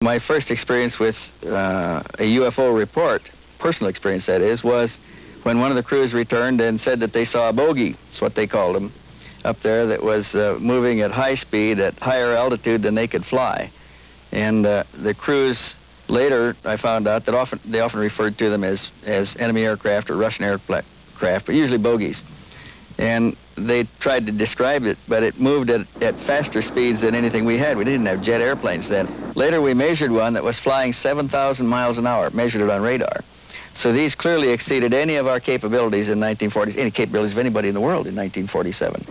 My first experience with a UFO report, personal experience that is, was when one of the crews returned and said that they saw a bogey, that's what they called them, up there that was moving at high speed at higher altitude than they could fly. And the crews later, I found out that they often referred to them as enemy aircraft or Russian aircraft, but usually bogeys. And they tried to describe it, but it moved at faster speeds than anything we had. We didn't have jet airplanes then. Later we measured one that was flying 7,000 miles an hour, measured it on radar. So these clearly exceeded any of our capabilities in 1940, any capabilities of anybody in the world in 1947.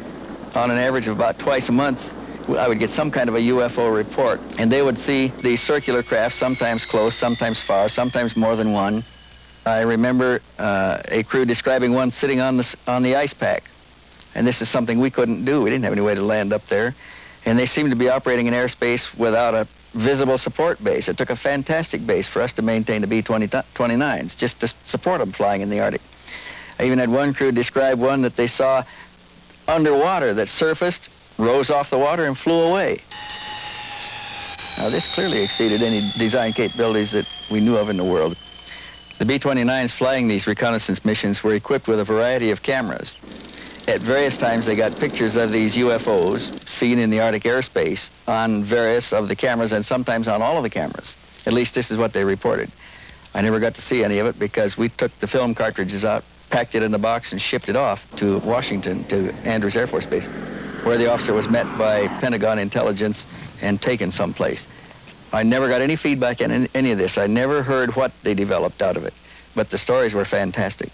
On an average of about twice a month, I would get some kind of a UFO report, and they would see these circular craft, sometimes close, sometimes far, sometimes more than one. I remember a crew describing one sitting on the ice pack. And this is something we couldn't do. We didn't have any way to land up there. And they seemed to be operating in airspace without a visible support base. It took a fantastic base for us to maintain the B-29s, just to support them flying in the Arctic. I even had one crew describe one that they saw underwater that surfaced, rose off the water, and flew away. Now, this clearly exceeded any design capabilities that we knew of in the world. The B-29s flying these reconnaissance missions were equipped with a variety of cameras. At various times, they got pictures of these UFOs seen in the Arctic airspace on various of the cameras and sometimes on all of the cameras. At least this is what they reported. I never got to see any of it because we took the film cartridges out, packed it in the box, and shipped it off to Washington, to Andrews Air Force Base, where the officer was met by Pentagon intelligence and taken someplace. I never got any feedback on any of this. I never heard what they developed out of it, but the stories were fantastic.